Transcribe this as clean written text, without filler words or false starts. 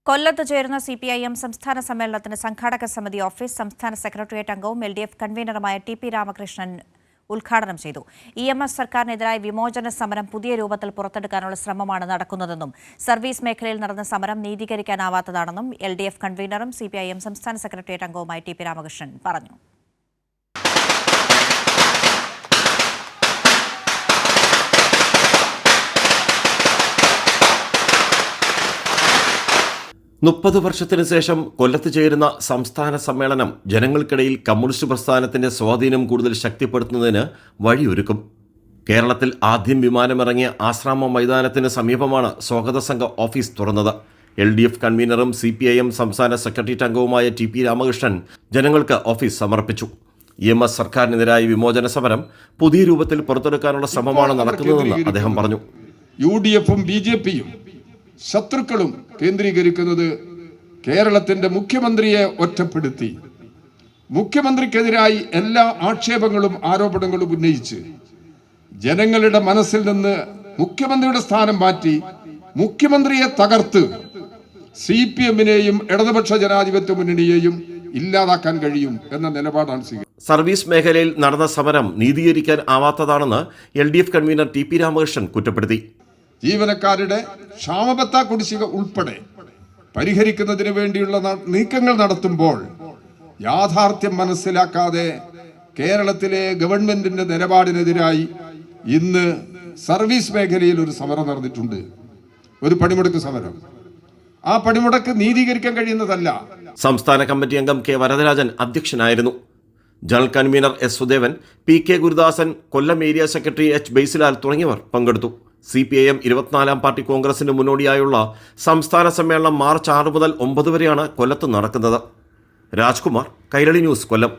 കൊല്ലത്ത് ചേരുന്ന CPIM സംസ്ഥാന സമ്മേളനത്തിന് സംഘാടക സമിതി ഓഫീസ് സംസ്ഥാന സെക്രട്ടേറിയറ്റ് അംഗവും LDF കൺവീനറുമായ TP രാമകൃഷ്ണൻ ഉദ്ഘാടനം ചെയ്തു. EMS സർക്കാരിനെതിരായ വിമോചന സമരം പുതിയ രൂപത്തിൽ പുറത്തെടുക്കാനുള്ള ശ്രമമാണ് നടക്കുന്നതെന്നും സർവീസ് മേഖലയിൽ നടന്ന സമരം നീതീകരിക്കാനാവാത്തതാണെന്നും LDF കൺവീനറും CPIM സംസ്ഥാന സെക്രട്ടേറിയറ്റ് അംഗവുമായ TP രാമകൃഷ്ണൻ പറഞ്ഞു. മുപ്പത് വർഷത്തിനു ശേഷം കൊല്ലത്ത് ചേരുന്ന സംസ്ഥാന സമ്മേളനം ജനങ്ങൾക്കിടയിൽ കമ്മ്യൂണിസ്റ്റ് പ്രസ്ഥാനത്തിന്റെ സ്വാധീനം കൂടുതൽ ശക്തിപ്പെടുത്തുന്നതിന് വഴിയൊരുക്കും. കേരളത്തിൽ ആദ്യം വിമാനമിറങ്ങിയ ആശ്രാമ മൈതാനത്തിന് സമീപമാണ് സ്വാഗത സംഘ ഓഫീസ് തുറന്നത്. LDF കൺവീനറും CPIM സംസ്ഥാന സെക്രട്ടേറിയറ്റ് അംഗവുമായ TP രാമകൃഷ്ണൻ ജനങ്ങൾക്ക് ഓഫീസ് സമർപ്പിച്ചു. EMS സർക്കാരിനെതിരായ വിമോചന സമരം പുതിയ രൂപത്തിൽ പുറത്തെടുക്കാനുള്ള ശ്രമമാണ് നടക്കുന്നതെന്ന് അദ്ദേഹം പറഞ്ഞു. UDFും BJPയും ശത്രുക്കളും കേന്ദ്രീകരിക്കുന്നത് കേരളത്തിന്റെ മുഖ്യമന്ത്രിയെ ഒറ്റപ്പെടുത്തി മുഖ്യമന്ത്രിക്കെതിരായി എല്ലാ ആക്ഷേപങ്ങളും ആരോപണങ്ങളും ഉന്നയിച്ച് ജനങ്ങളുടെ മനസ്സിൽ നിന്ന് മുഖ്യമന്ത്രിയുടെ സ്ഥാനം മാറ്റി മുഖ്യമന്ത്രിയെ തകർത്ത് CPMനെയും ഇടതുപക്ഷ ജനാധിപത്യ മുന്നണിയെയും ഇല്ലാതാക്കാൻ കഴിയും എന്ന നിലപാടാണ് സ്വീകരിച്ചത്. സർവീസ് മേഖലയിൽ നടന്ന സമരം നീതീകരിക്കാൻ ആവാത്തതാണെന്ന് LDF കൺവീനർ TP രാമകൃഷ്ണൻ കുറ്റപ്പെടുത്തി. ജീവനക്കാരുടെ ക്ഷാമബത്ത കുടിശ്ശിക ഉൾപ്പെടെ പരിഹരിക്കുന്നതിന് വേണ്ടിയുള്ള നീക്കങ്ങൾ നടത്തുമ്പോൾ യാഥാർത്ഥ്യം മനസ്സിലാക്കാതെ കേരളത്തിലെ ഗവൺമെന്റിന്റെ നിലപാടിനെതിരായി ഇന്ന് സർവീസ് മേഖലയിൽ ഒരു സമരം നടന്നിട്ടുണ്ട്, ഒരു പണിമുടക്ക് സമരം. ആ പണിമുടക്ക് നീതീകരിക്കാൻ കഴിയുന്നതല്ല. സംസ്ഥാന കമ്മിറ്റി അംഗം K വരദരാജൻ അധ്യക്ഷനായിരുന്നു. General convener S Sudevan, PK Gurudasan, Kollam area secretary H Baisilal തുടങ്ങിയവർ പങ്കെടുത്തു. CPIM 24ാം പാർട്ടി കോൺഗ്രസിന് മുന്നോടിയായുള്ള സംസ്ഥാന സമ്മേളനം മാർച്ച് 6 മുതൽ 9 വരെയാണ് കൊല്ലത്ത് നടക്കുന്നത്. രാജ്കുമാർ, കൈരളി ന്യൂസ്, കൊല്ലം.